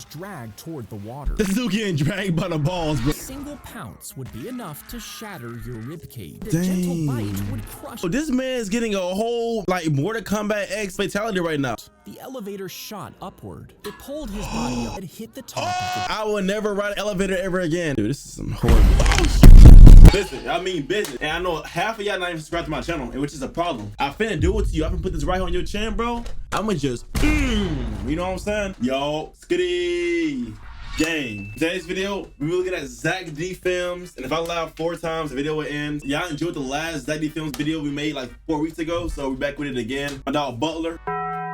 dragged toward the water. This dude getting dragged by the balls, bro. A single pounce would be enough to shatter your ribcage. A Dang. gentle bite would crush. So this man is getting a whole like Mortal Kombat X fatality right now. The elevator shot upward. It pulled his body up and hit the top of the. I will never ride an elevator ever again. Dude, this is some horrible business. I mean business. And I know half of y'all not even subscribed to my channel, which is a problem. I finna do it to you. I can put this right on your chin, bro. I'ma just, you know what I'm saying? Yo, skitty. Gang. Today's video, we were looking at Zack D films, and if I laugh 4 times, the video will end. Y'all enjoyed the last Zack D films video we made like 4 weeks ago, so we're back with it again. My dog Butler.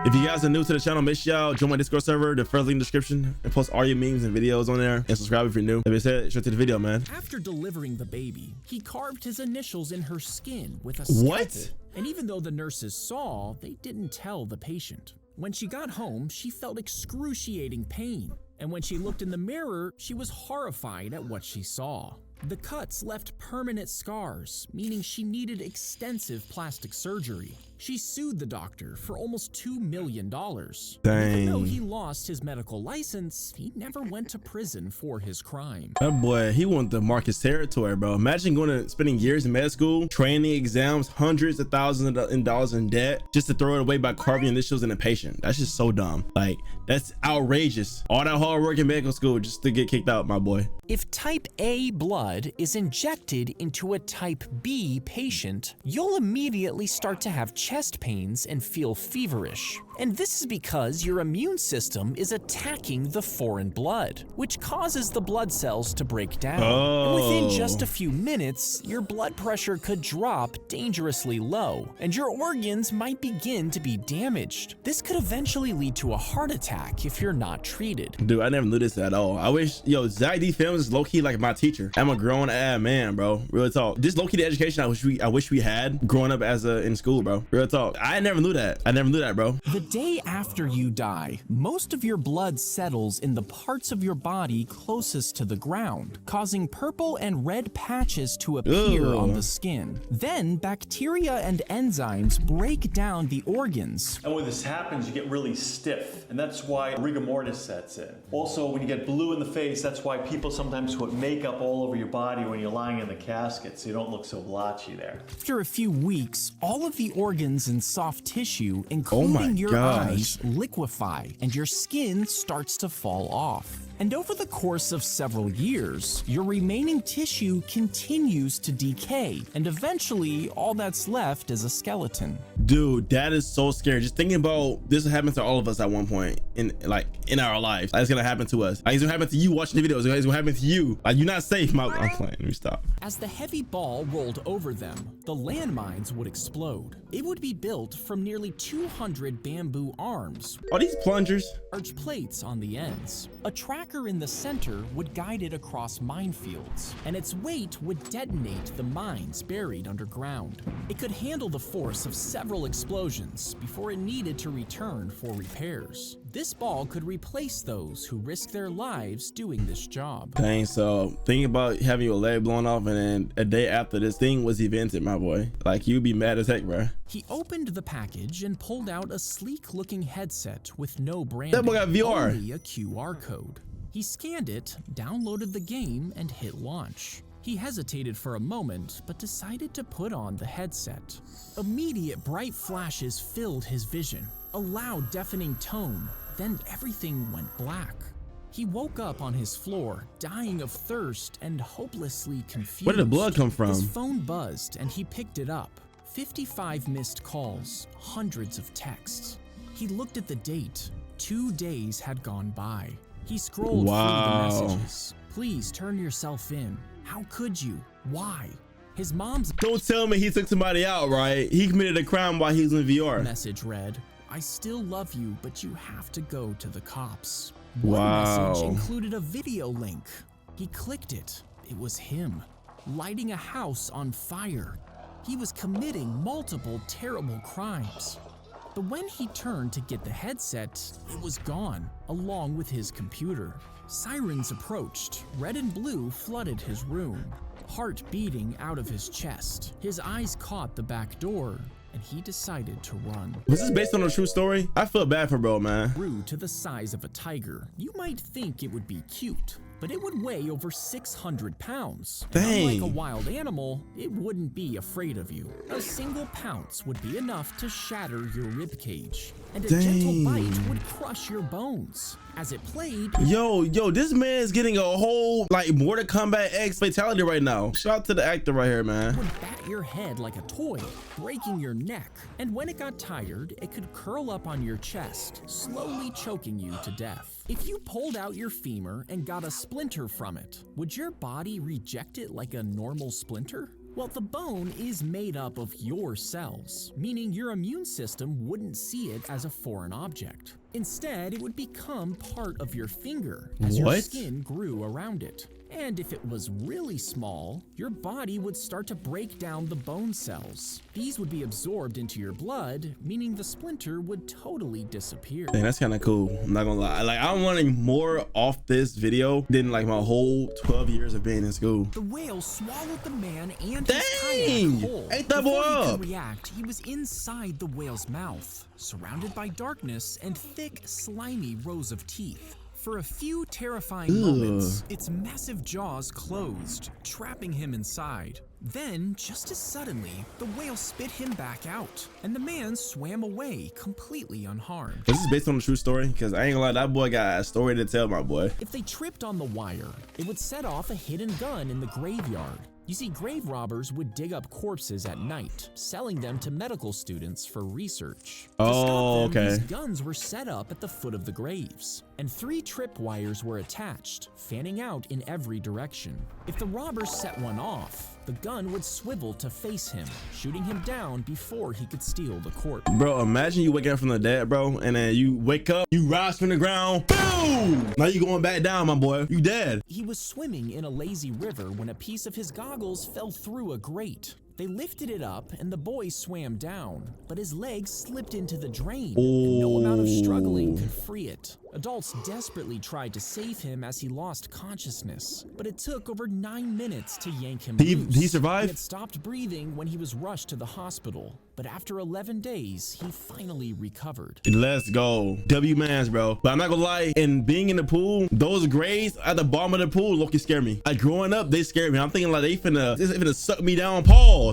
If you guys are new to the channel, make sure y'all join my Discord server, the first link in the description, and post all your memes and videos on there, and subscribe if you're new. That being said, straight to the video, man. After delivering the baby, he carved his initials in her skin with a scalpel. What? And even though the nurses saw, they didn't tell the patient. When she got home, she felt excruciating pain. And when she looked in the mirror, she was horrified at what she saw. The cuts left permanent scars, meaning she needed extensive plastic surgery. She sued the doctor for almost $2 million. Dang. Even though he lost his medical license, he never went to prison for his crime. That boy, he wanted to mark his territory, bro. Imagine spending years in med school, training exams, hundreds of thousands of dollars in debt, just to throw it away by carving initials in a patient. That's just so dumb. Like, that's outrageous. All that hard work in medical school just to get kicked out, my boy. If type A blood is injected into a type B patient, you'll immediately start to have chest pains and feel feverish. And this is because your immune system is attacking the foreign blood, which causes the blood cells to break down. And within just a few minutes, your blood pressure could drop dangerously low, and your organs might begin to be damaged. This could eventually lead to a heart attack if you're not treated. Dude, I never knew this at all. I wish, yo, Zack D films is low-key like my teacher. I'm a grown ass man, bro. Real talk. This low-key the education I wish we had growing up in school, bro. Real talk. I never knew that. I never knew that, bro. The day after you die, most of your blood settles in the parts of your body closest to the ground, causing purple and red patches to appear on the skin. Then bacteria and enzymes break down the organs. And when this happens, you get really stiff, and that's why rigor mortis sets in. Also, when you get blue in the face, that's why people sometimes put makeup all over your body when you're lying in the casket, so you don't look so blotchy there. After a few weeks, all of the organs and soft tissue, including your eyes, liquefy, and your skin starts to fall off. And over the course of several years, your remaining tissue continues to decay, and eventually all that's left is a skeleton. Dude, that is so scary. Just thinking about this happens to all of us at one point in our lives. Like, it's gonna happen to us. Like, it's gonna happen to you watching the videos. It's gonna happen to you. Like, you're not safe. I'm playing. Let me stop. As the heavy ball rolled over them, the landmines would explode. It would be built from nearly 200 bamboo arms. Are these plungers? Large plates on the ends. A tracker in the center would guide it across minefields, and its weight would detonate the mines buried underground. It could handle the force of several explosions before it needed to return for repairs. This ball could replace those who risk their lives doing this job. Dang, so thinking about having your leg blown off and then a day after this thing was invented, my boy. Like, you'd be mad as heck, bro. He opened the package and pulled out a sleek-looking headset with no branding. That boy got VR. Only a QR code. He scanned it, downloaded the game, and hit launch. He hesitated for a moment, but decided to put on the headset. Immediate bright flashes filled his vision, a loud, deafening tone, then everything went black. He woke up on his floor, dying of thirst and hopelessly confused. Where did the blood come from? His phone buzzed and he picked it up. 55 missed calls, hundreds of texts. He looked at the date. 2 days had gone by. He scrolled through the messages. Please turn yourself in. How could you? Why? His mom's Don't tell me he took somebody out, right? He committed a crime while he was in VR. message read, I still love you, but you have to go to the cops. Wow. One message included a video link. He clicked it. It was him, lighting a house on fire. He was committing multiple terrible crimes. But when he turned to get the headset, it was gone, along with his computer. Sirens approached. Red and blue flooded his room. Heart beating out of his chest. His eyes caught the back door, and he decided to run. Was this based on a true story? I feel bad for bro, man. Grew to the size of a tiger. You might think it would be cute, but it would weigh over 600 pounds. And unlike a wild animal, it wouldn't be afraid of you. A single pounce would be enough to shatter your ribcage, and a gentle bite would crush your bones. As it played, yo, this man's getting a whole like Mortal Kombat X fatality right now. Shout out to the actor right here, man. would bat your head like a toy, breaking your neck. And when it got tired, it could curl up on your chest, slowly choking you to death. If you pulled out your femur and got a splinter from it, would your body reject it like a normal splinter? Well, the bone is made up of your cells, meaning your immune system wouldn't see it as a foreign object. Instead, it would become part of your finger as your skin grew around it. And if it was really small, your body would start to break down the bone cells. These would be absorbed into your blood, meaning the splinter would totally disappear. Dang, that's kind of cool. I'm not gonna lie. Like, I'm wanting more off this video than like my whole 12 years of being in school. The whale swallowed the man and Dang! his kayak whole. Ate that boy Before he up. could react, he was inside the whale's mouth, surrounded by darkness and thick, slimy rows of teeth. For a few terrifying moments, its massive jaws closed, trapping him inside. Then, just as suddenly, the whale spit him back out, and the man swam away completely unharmed. This is based on a true story, because I ain't gonna lie, that boy got a story to tell, my boy. If they tripped on the wire, it would set off a hidden gun in the graveyard. You see, grave robbers would dig up corpses at night, selling them to medical students for research. To stop them, these guns were set up at the foot of the graves, and 3 trip wires were attached, fanning out in every direction. If the robbers set one off, the gun would swivel to face him, shooting him down before he could steal the corpse. Bro, imagine you waking up from the dead, bro, and then you wake up, you rise from the ground, boom! Now you going back down, my boy. You dead. He was swimming in a lazy river when a piece of his goggles fell through a grate. They lifted it up and the boy swam down, but his legs slipped into the drain, and no amount of struggling could free it. Adults desperately tried to save him as he lost consciousness, but it took over 9 minutes to yank him loose. He survived? He had stopped breathing when he was rushed to the hospital, but after 11 days, he finally recovered. Let's go. W-mans, bro. But I'm not gonna lie, in being in the pool, those grays at the bottom of the pool look scare me. Like growing up, they scared me. I'm thinking like they finna suck me down. Pause.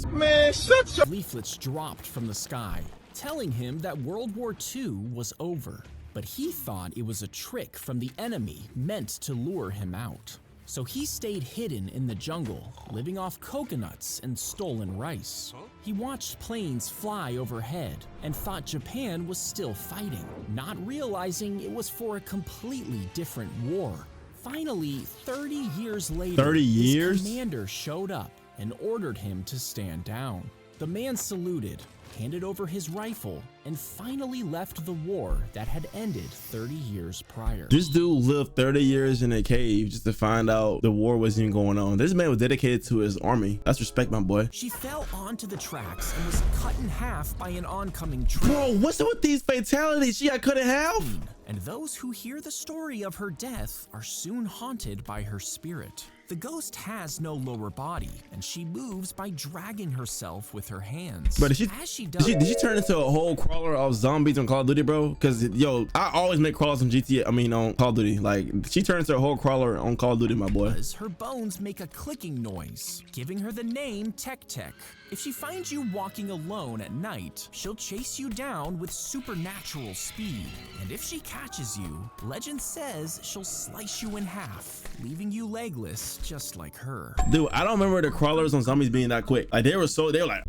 Man, shut your... Leaflets dropped from the sky, telling him that World War II was over. But he thought it was a trick from the enemy meant to lure him out. So he stayed hidden in the jungle, living off coconuts and stolen rice. He watched planes fly overhead and thought Japan was still fighting, not realizing it was for a completely different war. Finally, 30 years later, his commander showed up and ordered him to stand down. The man saluted, handed over his rifle, and finally left the war that had ended 30 years prior. This dude lived 30 years in a cave just to find out the war wasn't even going on. This man was dedicated to his army. That's respect, my boy. She fell onto the tracks and was cut in half by an oncoming train. Bro, what's up with these fatalities? She got cut in half? And those who hear the story of her death are soon haunted by her spirit. The ghost has no lower body, and she moves by dragging herself with her hands. But As she does, did she turn into a whole crawler of zombies on Call of Duty, bro? Because, yo, I always make crawlers on on Call of Duty. Like, she turns into a whole crawler on Call of Duty, my boy. Her bones make a clicking noise, giving her the name Tech Tech. If she finds you walking alone at night, she'll chase you down with supernatural speed. And if she catches you, legend says she'll slice you in half, leaving you legless just like her. Dude, I don't remember the crawlers on zombies being that quick. Like, they were like...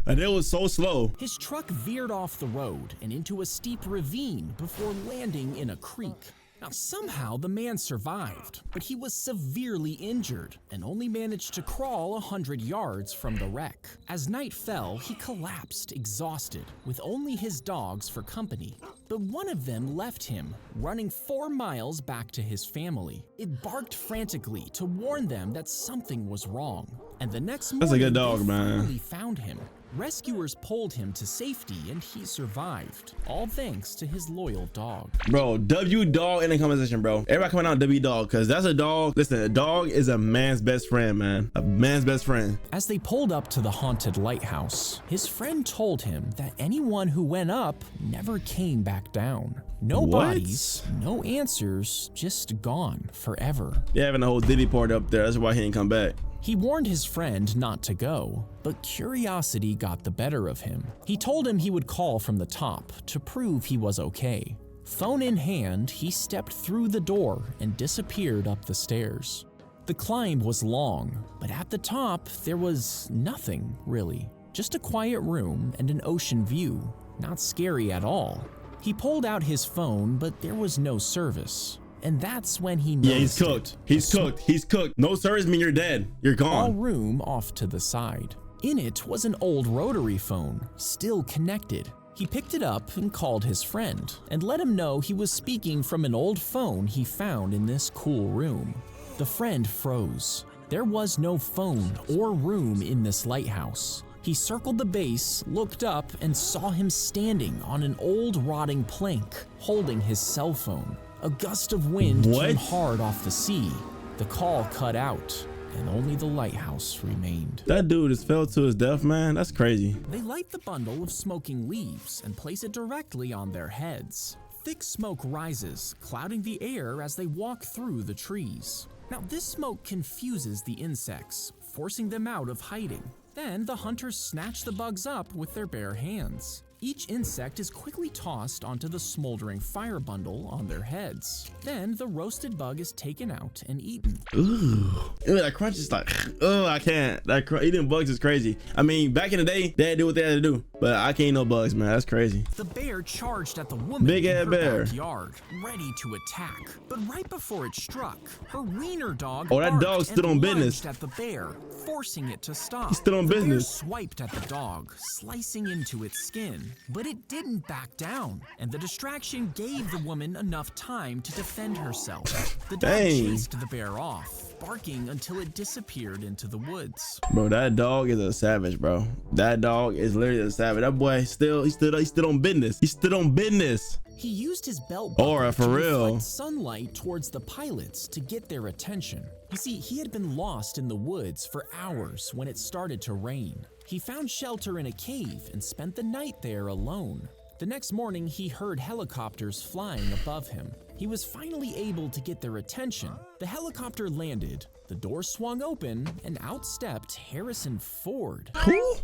and it was so slow. His truck veered off the road and into a steep ravine before landing in a creek. Now, somehow the man survived, but he was severely injured and only managed to crawl 100 yards from the wreck. As night fell, he collapsed, exhausted, with only his dogs for company. But one of them left him, running 4 miles back to his family. It barked frantically to warn them that something was wrong. And the next morning, That's a good dog, they man. finally found him. Rescuers pulled him to safety and he survived, all thanks to his loyal dog. Bro, W dog in the comment section, bro. Everybody coming out W dog, because that's a dog. Listen, a dog is a man's best friend, man. A man's best friend. As they pulled up to the haunted lighthouse, his friend told him that anyone who went up never came back down. No bodies, no answers, just gone forever. They're having a whole Diddy party up there. That's why he didn't come back. He warned his friend not to go, but curiosity got the better of him. He told him he would call from the top to prove he was okay. Phone in hand, he stepped through the door and disappeared up the stairs. The climb was long, but at the top there was nothing really. Just a quiet room and an ocean view. Not scary at all. He pulled out his phone, but there was no service. And that's when he noticed. Yeah, he's cooked. He's cooked. He's cooked. No service mean you're dead. You're Small gone. room off to the side. In it was an old rotary phone, still connected. He picked it up and called his friend and let him know he was speaking from an old phone he found in this cool room. The friend froze. There was no phone or room in this lighthouse. He circled the base, looked up, and saw him standing on an old rotting plank, holding his cell phone. A gust of wind came hard off the sea. The call cut out, and only the lighthouse remained. That dude just fell to his death, man. That's crazy. They light the bundle of smoking leaves and place it directly on their heads. Thick smoke rises, clouding the air as they walk through the trees. Now, this smoke confuses the insects, forcing them out of hiding. Then the hunters snatch the bugs up with their bare hands. Each insect is quickly tossed onto the smoldering fire bundle on their heads. Then the roasted bug is taken out and eaten. Ooh, that crunch is like, oh, I can't. Eating bugs is crazy. I mean, back in the day, they had to do what they had to do, but I can't eat no bugs, man. That's crazy. The bear charged at the woman Big in ass her bear. backyard, ready to attack. But right before it struck, her wiener dog Oh, that barked dog stood and on business. lunged at the bear, forcing it to stop. He stood on the bear business. swiped at the dog, slicing into its skin, but it didn't back down, and the distraction gave the woman enough time to defend herself. The dog chased the bear off, barking until it disappeared into the woods. Bro, that dog is a savage, bro. That dog is literally a savage. That boy he stood on business. He stood on business. He used his belt buckle For to real. reflect sunlight towards the pilots to get their attention. You see, he had been lost in the woods for hours when it started to rain. He found shelter in a cave and spent the night there alone. The next morning, he heard helicopters flying above him. He was finally able to get their attention. The helicopter landed, the door swung open, and out stepped Harrison Ford. Who?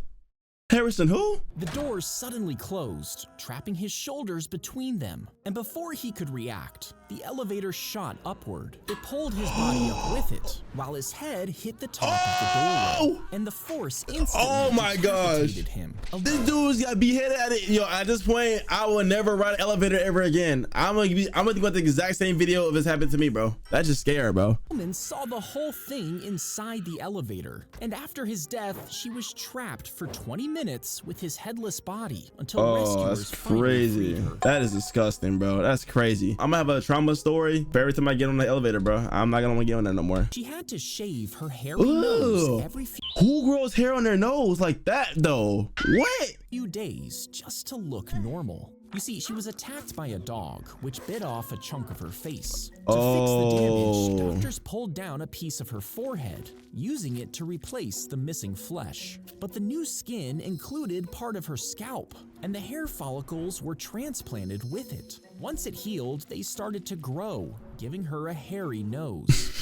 Harrison who? The doors suddenly closed, trapping his shoulders between them. And before he could react, the elevator shot upward. It pulled his body up with it, while his head hit the top of the doorway. And the force instantly decapitated him. This dude's got beheaded at it. Yo, at this point, I will never ride an elevator ever again. I'm gonna think about the exact same video if this happened to me, bro. That's just scary, bro. The woman saw the whole thing inside the elevator. And after his death, she was trapped for 20 minutes with his headless body until rescuers that's finally crazy. freed her. That is disgusting, bro. That's crazy. I'm gonna have a trauma story for every time I get on the elevator, bro. I'm not gonna want to get on that no more. She had to shave her hairy nose every Who grows hair on their nose like that, though? What? few days just to look normal. You see, she was attacked by a dog, which bit off a chunk of her face. To fix the damage, doctors pulled down a piece of her forehead, using it to replace the missing flesh. But the new skin included part of her scalp, and the hair follicles were transplanted with it. Once it healed, they started to grow, giving her a hairy nose.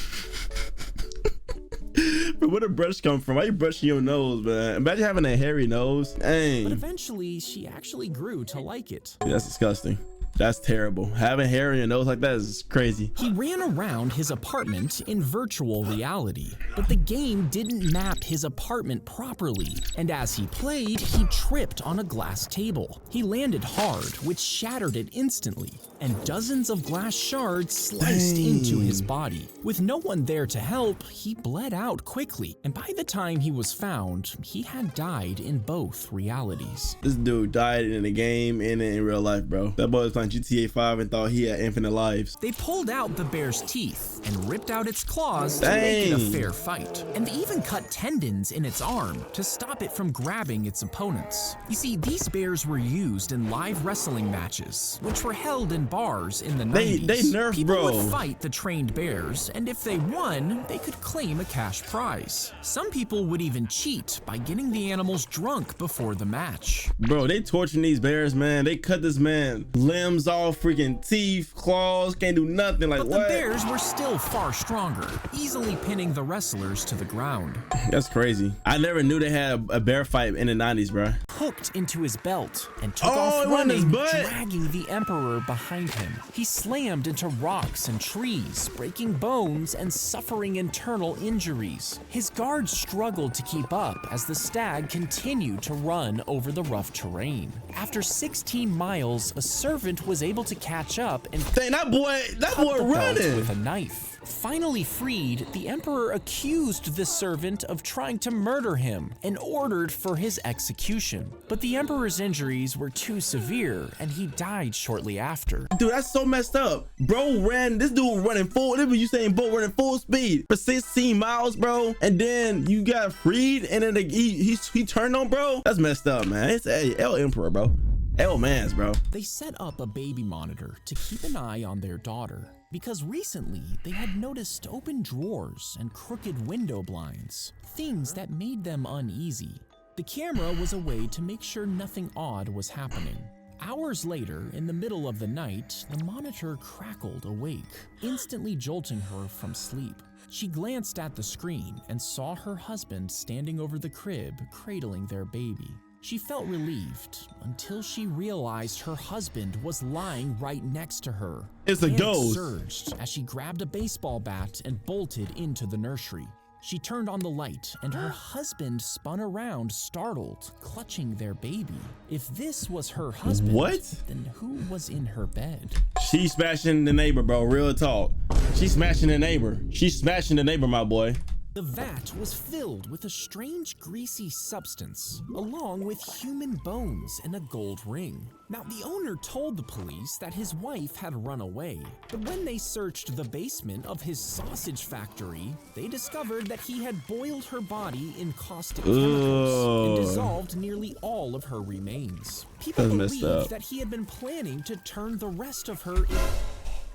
But where did brush come from? Why you brushing your nose, man? Imagine having a hairy nose. Dang. But eventually, she actually grew to like it. That's disgusting. That's terrible. Having hair in your nose like that is crazy. He ran around his apartment in virtual reality, but the game didn't map his apartment properly, and as he played, he tripped on a glass table. He landed hard, which shattered it instantly, and dozens of glass shards sliced into his body. With no one there to help, he bled out quickly, and by the time he was found, he had died in both realities. This dude died in the game and in real life, bro. That boy was playing playing GTA 5 and thought he had infinite lives. They pulled out the bear's teeth and ripped out its claws to make it a fair fight. And they even cut tendons in its arm to stop it from grabbing its opponents. You see, these bears were used in live wrestling matches, which were held in bars in the 90s. They nerfed, People bro. would fight the trained bears, and if they won, they could claim a cash prize. Some people would even cheat by getting the animals drunk before the match. Bro, they torturing these bears, man. They cut this man limbs off, freaking teeth, claws, can't do nothing. Like, But what? the bears were still far stronger, easily pinning the wrestlers to the ground. That's crazy. I never knew they had a bear fight in the 90s, bro. Hooked into his belt and took Oh, off it went in his running, butt. dragging the emperor behind him. He slammed into rocks and trees, breaking bones and suffering internal injuries. His guards struggled to keep up as the stag continued to run over the rough terrain. After 16 miles, a servant was able to catch up and Dang, that boy cut the belt running. with a knife. Finally freed, the emperor accused the servant of trying to murder him and ordered for his execution. But the emperor's injuries were too severe and he died shortly after. Dude, that's so messed up. Bro ran, this dude running full, this was you saying Bolt running full speed for 16 miles, bro. And then you got freed and then he turned on, bro. That's messed up, man. It's El Emperor, bro. El Mans, bro. They set up a baby monitor to keep an eye on their daughter, because recently they had noticed open drawers and crooked window blinds, things that made them uneasy. The camera was a way to make sure nothing odd was happening. Hours later, in the middle of the night, the monitor crackled awake, instantly jolting her from sleep. She glanced at the screen and saw her husband standing over the crib, cradling their baby. She felt relieved until she realized her husband was lying right next to her. It's a Panic ghost. surged as she grabbed a baseball bat and bolted into the nursery. She turned on the light and her husband spun around, startled, clutching their baby. If this was her husband, What? then who was in her bed? She smashing the neighbor, bro. Real talk. She smashing the neighbor. She's smashing the neighbor, my boy. The vat was filled with a strange greasy substance, along with human bones and a gold ring. Now, the owner told the police that his wife had run away, but when they searched the basement of his sausage factory, they discovered that he had boiled her body in caustic chemicals and dissolved nearly all of her remains. People That's messed believed up. that he had been planning to turn the rest of her in.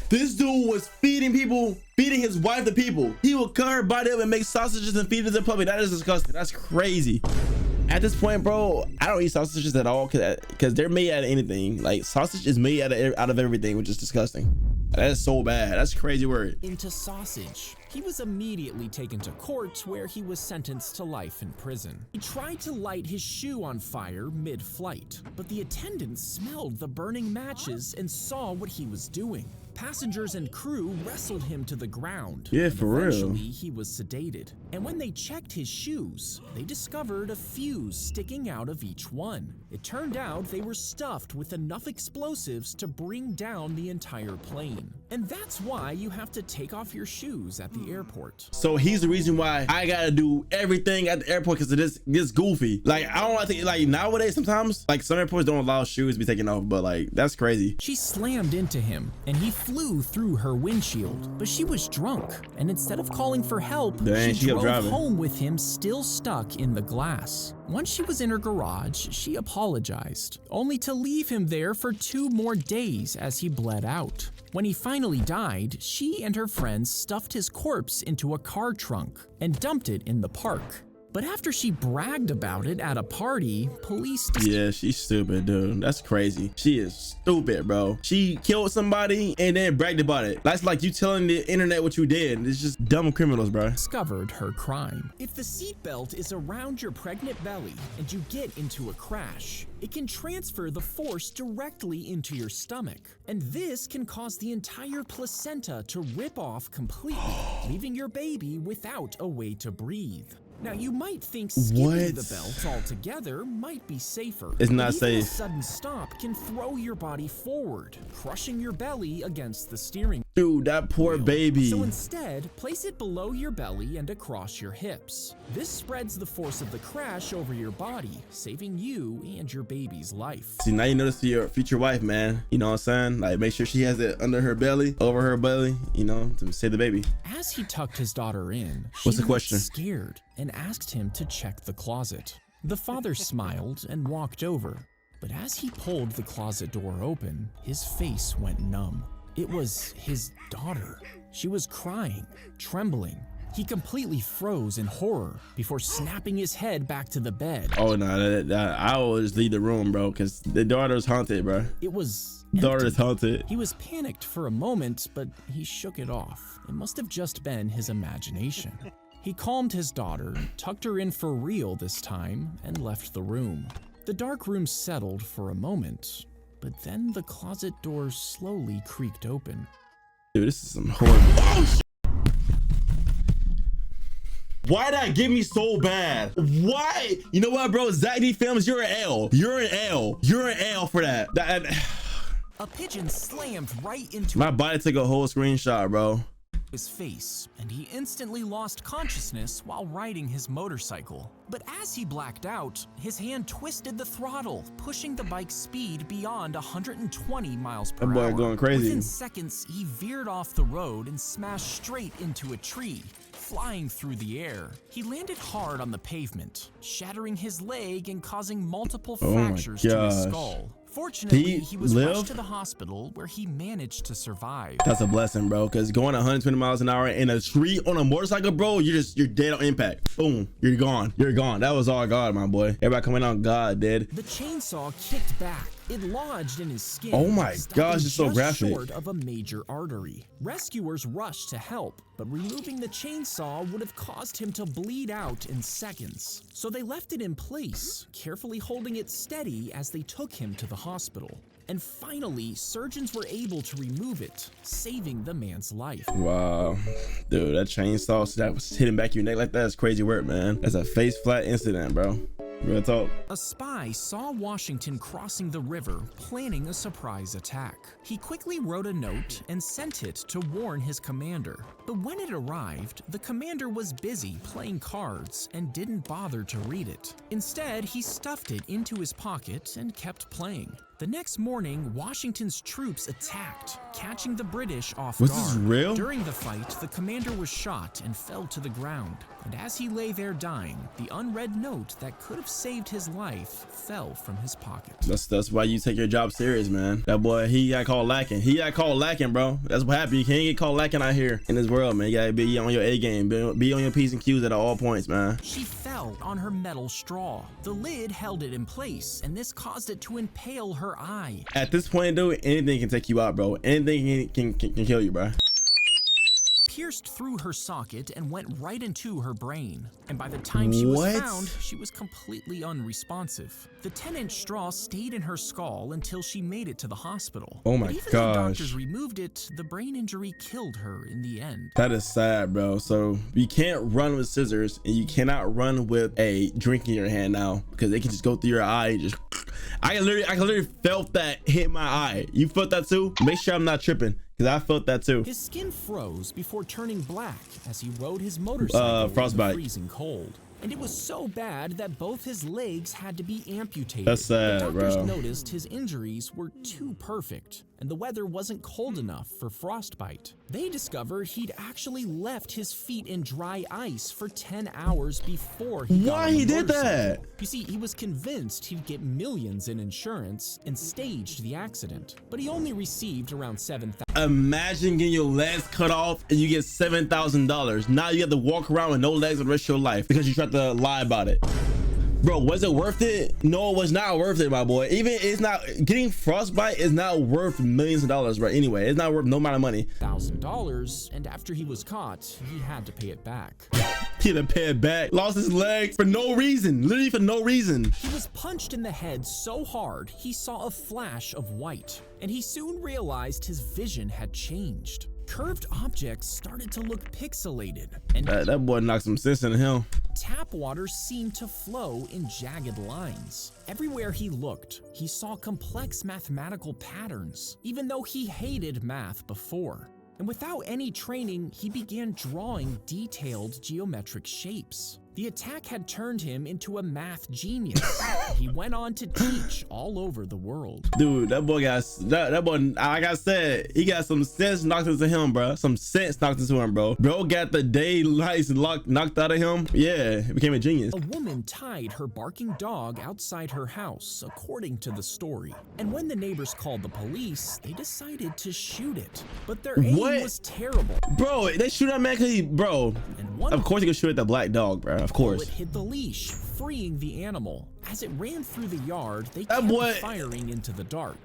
This dude was feeding his wife to people. He would cut her body up and make sausages and feed it to the public. That is disgusting. That's crazy. At this point, bro, I don't eat sausages at all because they're made out of anything. Like, sausage is made out of everything, which is disgusting. That is so bad. That's a crazy word. Into sausage. He was immediately taken to court where he was sentenced to life in prison. He tried to light his shoe on fire mid-flight, but the attendants smelled the burning matches and saw what he was doing. Passengers and crew wrestled him to the ground. Yeah, and for real. eventually he was sedated. And when they checked his shoes, they discovered a fuse sticking out of each one. It turned out they were stuffed with enough explosives to bring down the entire plane. And that's why you have to take off your shoes at the airport. So he's the reason why I gotta do everything at the airport because of this goofy. Like, I don't think, like, nowadays sometimes, like, some airports don't allow shoes to be taken off, but like, that's crazy. She slammed into him and he flew through her windshield, but she was drunk, and instead of calling for help, Dang, she she kept drove driving. home with him still stuck in the glass. Once she was in her garage, she apologized, only to leave him there for 2 more days as he bled out. When he finally died, she and her friends stuffed his corpse into a car trunk and dumped it in the park. But after she bragged about it at a party, police... Yeah, she's stupid, dude. That's crazy. She is stupid, bro. She killed somebody and then bragged about it. That's like you telling the internet what you did. It's just dumb criminals, bro. Discovered her crime. If the seatbelt is around your pregnant belly and you get into a crash, it can transfer the force directly into your stomach. And this can cause the entire placenta to rip off completely, leaving your baby without a way to breathe. Now, you might think skipping What? the belt altogether might be safer. It's not but even safe. a sudden stop can throw your body forward, crushing your belly against the steering. Dude, that poor baby. So instead, place it below your belly and across your hips. This spreads the force of the crash over your body, saving you and your baby's life. See, now you notice your future wife, man. You know what I'm saying? Like, make sure she has it under her belly, over her belly, you know, to save the baby. As he tucked his daughter in, What's she the question? looked scared and asked him to check the closet. The father smiled and walked over, but as he pulled the closet door open, his face went numb. It was his daughter. She was crying, trembling. He completely froze in horror before snapping his head back to the bed. Oh, no, I always leave the room, bro, because the daughter's haunted, bro. It was Daughter's empty. haunted. He was panicked for a moment, but he shook it off. It must have just been his imagination. He calmed his daughter, tucked her in for real this time, and left the room. The dark room settled for a moment, but then the closet door slowly creaked open. Dude, this is some horrible. Why did that get me so bad? Why? You know what, bro? Zack D Films, you're an L. You're an L. You're an L for that. A pigeon slammed right into My body took a whole screenshot, bro. his face, and he instantly lost consciousness while riding his motorcycle. But as he blacked out, his hand twisted the throttle, pushing the bike's speed beyond 120 miles per That boy hour. going crazy. Within seconds, he veered off the road and smashed straight into a tree, flying through the air. He landed hard on the pavement, shattering his leg and causing multiple fractures to his skull. Fortunately, he was rushed to the hospital where he managed to survive. That's a blessing, bro, because going 120 miles an hour in a tree on a motorcycle, bro, you're dead on impact. Boom, you're gone. You're gone. That was all God, my boy. Everybody coming out God, dead. The chainsaw kicked back. It lodged in his skin. Oh my gosh, it's so just graphic. short of a major artery. Rescuers rushed to help, but removing the chainsaw would have caused him to bleed out in seconds. So they left it in place, carefully holding it steady as they took him to the hospital. And finally, surgeons were able to remove it, saving the man's life. Wow, dude, that chainsaw that was hitting back your neck like that is crazy work, man. That's a face flat incident, bro. Real talk. A spy saw Washington crossing the river, planning a surprise attack. He quickly wrote a note and sent it to warn his commander. But when it arrived, the commander was busy playing cards and didn't bother to read it. Instead, he stuffed it into his pocket and kept playing. The next morning, Washington's troops attacked, catching the British off guard. Was this real? During the fight, the commander was shot and fell to the ground. And as he lay there dying, the unread note that could have saved his life fell from his pocket. That's why you take your job serious, man. That boy, he got caught lacking. He got caught lacking, bro. That's what happened. You can't get caught lacking out here in this world, man. You gotta be on your A game. Be on your P's and Q's at all points, man. She fell on her metal straw. The lid held it in place, and this caused it to impale her eye. At this point, dude, anything can take you out, bro. Anything can kill you, bro. Pierced through her socket and went right into her brain. And by the time she was found, she was completely unresponsive. The 10-inch straw stayed in her skull until she made it to the hospital. Oh my but even gosh. though doctors removed it, the brain injury killed her in the end. That is sad, bro. So you can't run with scissors, and you cannot run with a drink in your hand now, because they can just go through your eye and just. I can literally felt that hit my eye. You felt that too? Make sure I'm not tripping, because I felt that too. His skin froze before turning black as he rode his motorcycle frostbite. in the freezing cold. And it was so bad that both his legs had to be amputated. That's sad, the doctors bro. noticed his injuries were too perfect, and the weather wasn't cold enough for frostbite. They discovered he'd actually left his feet in dry ice for 10 hours before he got on Why the he did motorcycle. that? You see, he was convinced he'd get millions in insurance and staged the accident, but he only received around $7,000. Imagine getting your legs cut off and you get $7,000. Now you have to walk around with no legs for the rest of your life because you tried to lie about it. Bro, was it worth it? No, it was not worth it, my boy. Even it's not getting frostbite is not worth millions of dollars, bro. Anyway, it's not worth no amount of money. $1,000, and after he was caught, he had to pay it back. He had to pay it back. Lost his legs for no reason. Literally for no reason. He was punched in the head so hard, he saw a flash of white, and he soon realized his vision had changed. Curved objects started to look pixelated, and That boy knocked some sense into him. tap water seemed to flow in jagged lines. Everywhere he looked, he saw complex mathematical patterns, even though he hated math before. And without any training, he began drawing detailed geometric shapes. The attack had turned him into a math genius. He went on to teach all over the world. Dude, that boy got that boy. Like I said, he got some sense knocked into him, bro. Some sense knocked into him, bro. Bro got the daylights knocked out of him. Yeah, he became a genius. A woman tied her barking dog outside her house, according to the story. And when the neighbors called the police, they decided to shoot it. But their aim was terrible. Bro, they shoot that man because he, bro. And of course he could shoot at the black dog, bro. Of course. It hit the leash, freeing the animal. As it ran through the yard, they kept firing into the dark.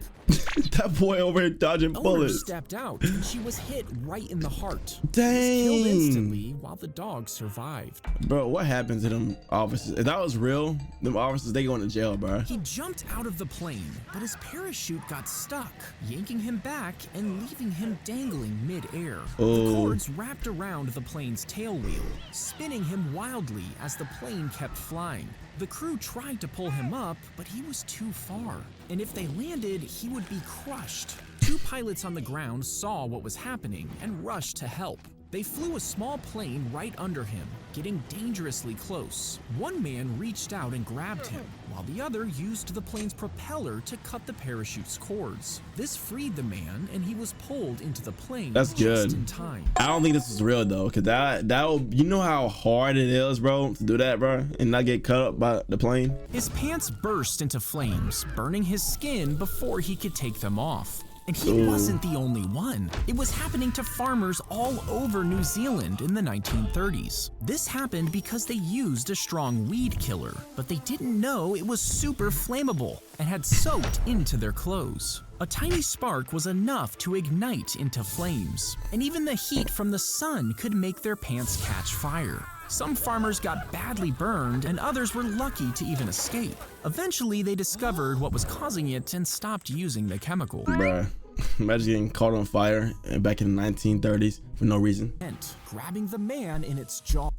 That boy over here dodging bullets. Stepped out and she was hit right in the heart. Dang. She was killed instantly while the dog survived. Bro, what happened to them officers? If that was real, them officers, they going to jail, bro. He jumped out of the plane, but his parachute got stuck, yanking him back and leaving him dangling mid-air. The cords wrapped around the plane's tail wheel, spinning him wildly as the plane kept flying. The crew tried to pull him up, but he was too far. And if they landed, he would be crushed. Two pilots on the ground saw what was happening and rushed to help. They flew a small plane right under him, getting dangerously close. One man reached out and grabbed him, while the other used the plane's propeller to cut the parachute's cords. This freed the man, and he was pulled into the plane just in time. I don't think this is real though, cause that you know how hard it is, bro, to do that, bro, and not get cut up by the plane. His pants burst into flames, burning his skin before he could take them off. And he wasn't the only one. It was happening to farmers all over New Zealand in the 1930s. This happened because they used a strong weed killer, but they didn't know it was super flammable and had soaked into their clothes. A tiny spark was enough to ignite into flames, and even the heat from the sun could make their pants catch fire. Some farmers got badly burned, and others were lucky to even escape. Eventually, they discovered what was causing it and stopped using the chemical. Bruh, imagine getting caught on fire back in the 1930s for no reason. Grabbing the man in its jaws.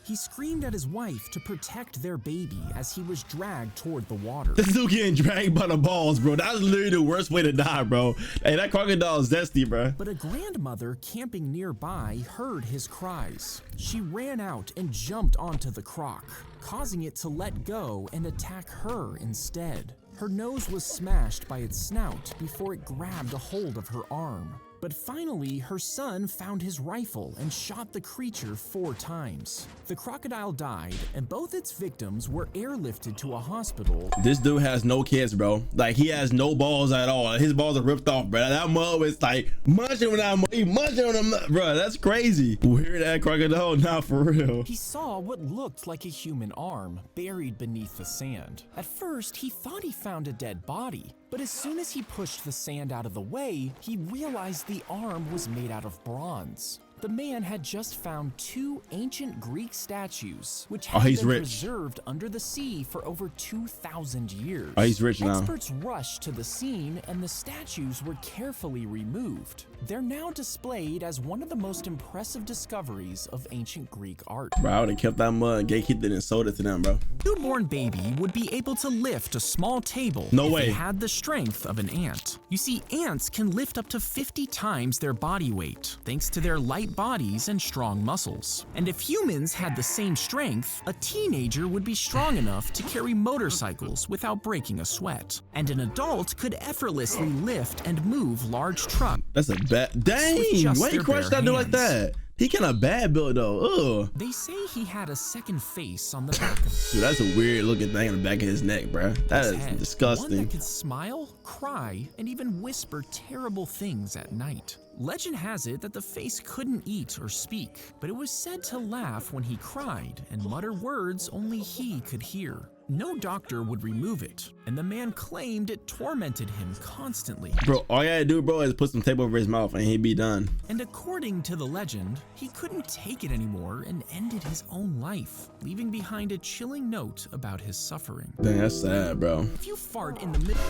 He screamed at his wife to protect their baby as he was dragged toward the water. This dude getting dragged by the balls, bro. That's literally the worst way to die, bro. Hey, that crocodile is zesty, bro. But a grandmother camping nearby heard his cries. She ran out and jumped onto the croc, causing it to let go and attack her instead. Her nose was smashed by its snout before it grabbed a hold of her arm. But finally, her son found his rifle and shot the creature 4 times. The crocodile died, and both its victims were airlifted to a hospital. This dude has no kids, bro. Like, he has no balls at all. His balls are ripped off, bro. That mug is like munching on that mug. He munching on them, bro. That's crazy. Weird that crocodile, not for real. He saw what looked like a human arm buried beneath the sand. At first, he thought he found a dead body. But as soon as he pushed the sand out of the way, he realized the arm was made out of bronze. The man had just found 2 ancient Greek statues, which had been preserved under the sea for over 2,000 years. Oh, he's rich now. Experts rushed to the scene, and the statues were carefully removed. They're now displayed as one of the most impressive discoveries of ancient Greek art. Bro, I would have kept that mud, gatekeeped it, and sold it to them, bro. Newborn baby would be able to lift a small table if they had the strength of an ant. You see, ants can lift up to 50 times their body weight, thanks to their light bodies and strong muscles. And if humans had the same strength, a teenager would be strong enough to carry motorcycles without breaking a sweat. And an adult could effortlessly lift and move large trucks. That's a bad. Dang! Why you crush that dude like that? He kind of bad build though. Ugh. They say he had a second face on the back of Dude, that's a weird looking thing on the back of his neck, bro. That is disgusting. One that could smile, cry, and even whisper terrible things at night. Legend has it that the face couldn't eat or speak, but it was said to laugh when he cried and mutter words only he could hear. No doctor would remove it, and the man claimed it tormented him constantly. Bro, all you gotta do, bro, is put some tape over his mouth and he'd be done. And according to the legend, he couldn't take it anymore and ended his own life, leaving behind a chilling note about his suffering. Dang, that's sad, bro. If you fart in the middle...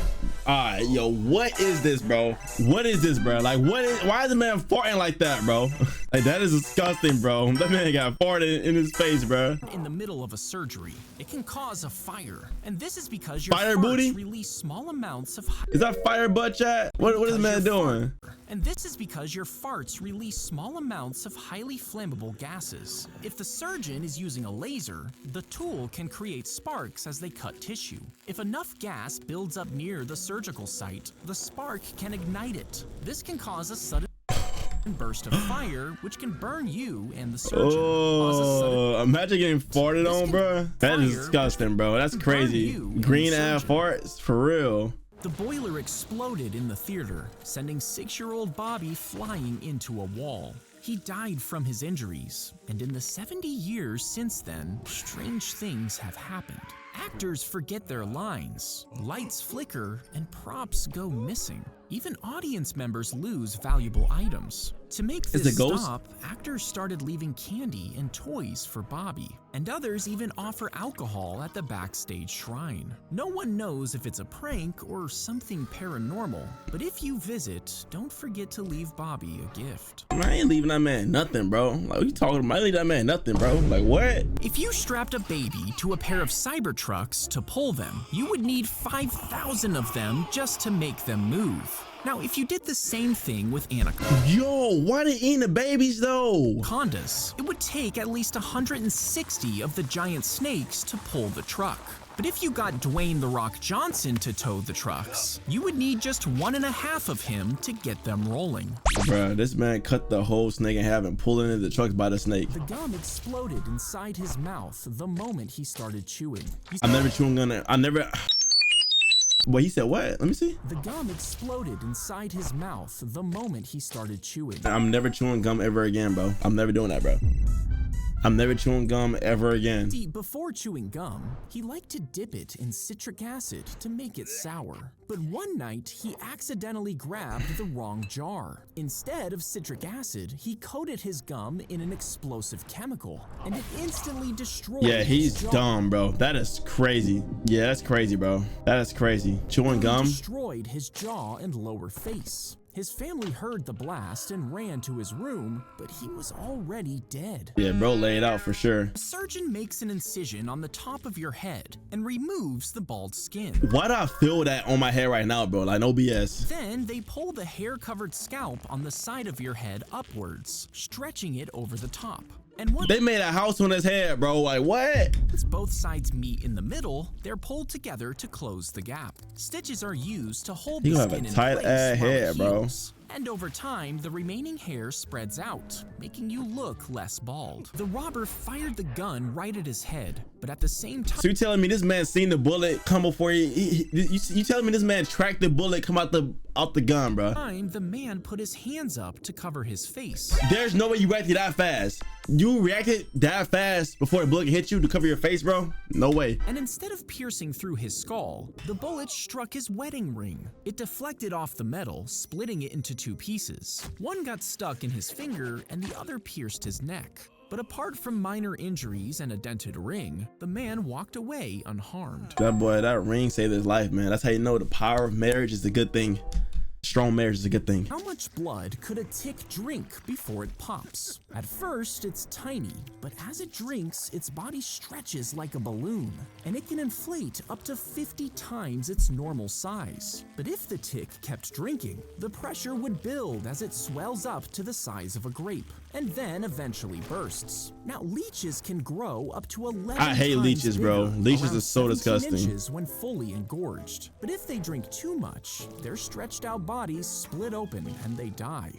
Alright, yo, what is this, bro? What is this, bro? Like, why is the man farting like that, bro? Like, that is disgusting, bro. That man got farted in his face, bro. In the middle of a surgery, it can cause a fire, and this is because your fire farts booty release small amounts of... Is that fire butt chat? What is the man doing? And this is because your farts release small amounts of highly flammable gases. If the surgeon is using a laser, the tool can create sparks as they cut tissue. If enough gas builds up near the surgical site, the spark can ignite it. This can cause a sudden burst of fire, which can burn you and the surgeon. Oh, imagine getting farted on, bro. That is disgusting, bro. That's crazy. Green ass farts, for real. The boiler exploded in the theater, sending 6-year-old Bobby flying into a wall. He died from his injuries, and in the 70 years since then, strange things have happened. Actors forget their lines, lights flicker, and props go missing. Even audience members lose valuable items. To make this stop, actors started leaving candy and toys for Bobby, and others even offer alcohol at the backstage shrine. No one knows if it's a prank or something paranormal, but if you visit, don't forget to leave Bobby a gift. I ain't leaving that man nothing, bro. Like, what you talking about? I ain't leaving that man nothing, bro. Like, what? If you strapped a baby to a pair of Cybertrucks to pull them, you would need 5,000 of them just to make them move. Now, if you did the same thing with anacondas, yo, why they eating the babies though? It would take at least 160 of the giant snakes to pull the truck. But if you got Dwayne "The Rock" Johnson to tow the trucks, you would need just 1.5 of him to get them rolling. Bruh, this man cut the whole snake in half and pulled into the trucks by the snake. The gum exploded inside his mouth the moment he started chewing. I'm never chewing gum. I never. Wait, he said what? Let me see. The gum exploded inside his mouth the moment he started chewing. I'm never chewing gum ever again, bro. I'm never doing that, bro. I'm never chewing gum ever again. See, before chewing gum, he liked to dip it in citric acid to make it sour. But one night, he accidentally grabbed the wrong jar. Instead of citric acid, he coated his gum in an explosive chemical, and it instantly destroyed his jaw. Yeah, he's dumb, bro. That is crazy. Yeah, that's crazy, bro. That is crazy. Chewing gum destroyed his jaw and lower face. His family heard the blast and ran to his room, but he was already dead. Yeah, bro laid out for sure. A surgeon makes an incision on the top of your head and removes the bald skin. Why do I feel that on my head right now, bro? Like, no BS. Then they pull the hair-covered scalp on the side of your head upwards, stretching it over the top. And they made a house on his head, bro. Like, what? Once both sides meet in the middle, they're pulled together to close the gap. Stitches are used to hold the skin in place. You have a tight ass head, bro. And over time, the remaining hair spreads out, making you look less bald. The robber fired the gun right at his head, but at the same time— So you telling me this man seen the bullet come before you telling me this man tracked the bullet come out the gun, bro? The man put his hands up to cover his face. There's no way you reacted that fast. You reacted that fast before the bullet hit you to cover your face, bro? No way. And instead of piercing through his skull, the bullet struck his wedding ring. It deflected off the metal, splitting it into 2 pieces. One got stuck in his finger and the other pierced his neck. But apart from minor injuries and a dented ring, the man walked away unharmed. That ring saved his life, man. That's how you know the power of marriage is a good thing. Strong marriage is a good thing. How much blood could a tick drink before it pops? At first, it's tiny, but as it drinks, its body stretches like a balloon, and it can inflate up to 50 times its normal size. But if the tick kept drinking, the pressure would build as it swells up to the size of a grape, and then eventually bursts. Now, leeches can grow up to 11 I hate leeches, bro. Leeches are so disgusting. Inches when fully engorged. But if they drink too much, their stretched out bodies split open and they die.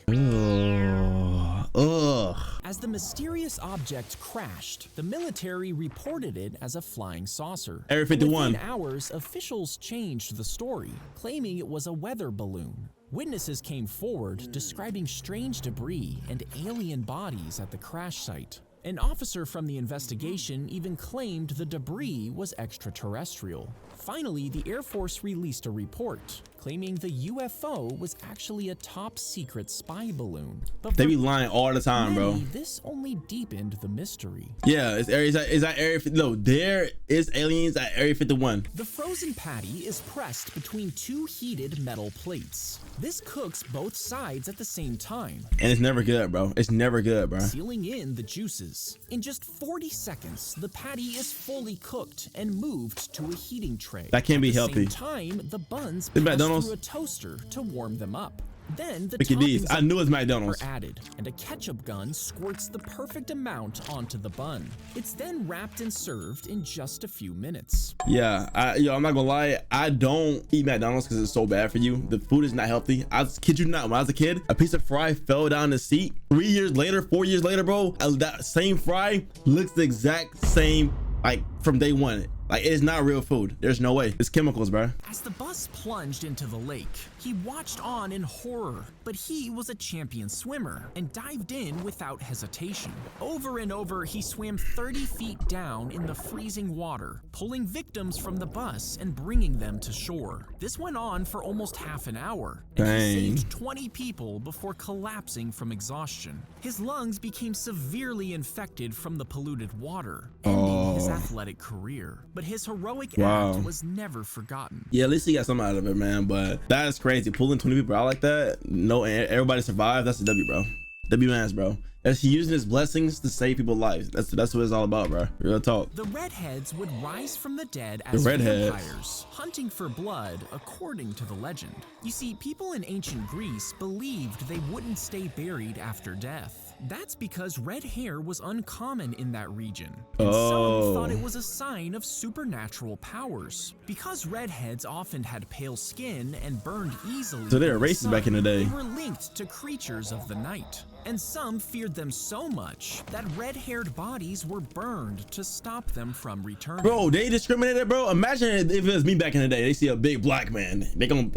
Ugh. As the mysterious object crashed, the military reported it as a flying saucer. Area 51. Within hours, officials changed the story, claiming it was a weather balloon. Witnesses came forward describing strange debris and alien bodies at the crash site. An officer from the investigation even claimed the debris was extraterrestrial. Finally, the Air Force released a report claiming the UFO was actually a top-secret spy balloon. But they be lying all the time, bro. This only deepened the mystery. Yeah, is that Area 50? No, there is aliens at Area 51. The frozen patty is pressed between 2 heated metal plates. This cooks both sides at the same time. And it's never good, bro. It's never good, bro. Sealing in the juices. In just 40 seconds, the patty is fully cooked and moved to a heating tray. That can't be healthy. At the same time, the buns pass through a toaster to warm them up. Then the Look at these. toppings I knew it was McDonald's. are added, and a ketchup gun squirts the perfect amount onto the bun. It's then wrapped and served in just a few minutes. Yeah, I'm not gonna lie. I don't eat McDonald's because it's so bad for you. The food is not healthy. I kid you not. When I was a kid, a piece of fry fell down the seat. 3 years later, 4 years later, bro, that same fry looks the exact same like from day one. Like, it's not real food. There's no way. It's chemicals, bro. As the bus plunged into the lake, he watched on in horror, but he was a champion swimmer and dived in without hesitation. Over and over, he swam 30 feet down in the freezing water, pulling victims from the bus and bringing them to shore. This went on for almost half an hour, and he saved 20 people before collapsing from exhaustion. His lungs became severely infected from the polluted water, ending his athletic career. But his heroic act was never forgotten. Yeah, at least he got something out of it, man. But that is crazy. Pulling 20 people out like that, no, everybody survived. That's a W, bro. W man's, bro. That's using his blessings to save people's lives. That's what it's all about, bro. Real talk. The redheads would rise from the dead as vampires, hunting for blood according to the legend. You see, people in ancient Greece believed they wouldn't stay buried after death. That's because red hair was uncommon in that region, and some thought it was a sign of supernatural powers. Because redheads often had pale skin and burned easily, so they were racist back in the day. They were linked to creatures of the night, and some feared them so much that red-haired bodies were burned to stop them from returning. Bro, they discriminated, bro. Imagine if it was me back in the day. They see a big black man, they gonna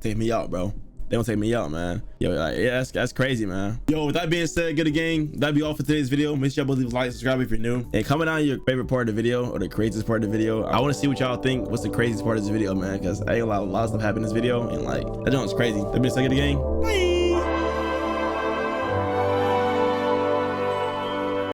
take me out, bro. They don't take me out, man. Yo, like, yeah, that's crazy, man. Yo, with that being said, good again. That'd be all for today's video. Make sure y'all leave a like, subscribe if you're new, and comment down your favorite part of the video or the craziest part of the video. I want to see what y'all think. What's the craziest part of this video, man? Because I ain't a lot of stuff happened in this video, and like that joint's crazy. That being said, good again. Bye.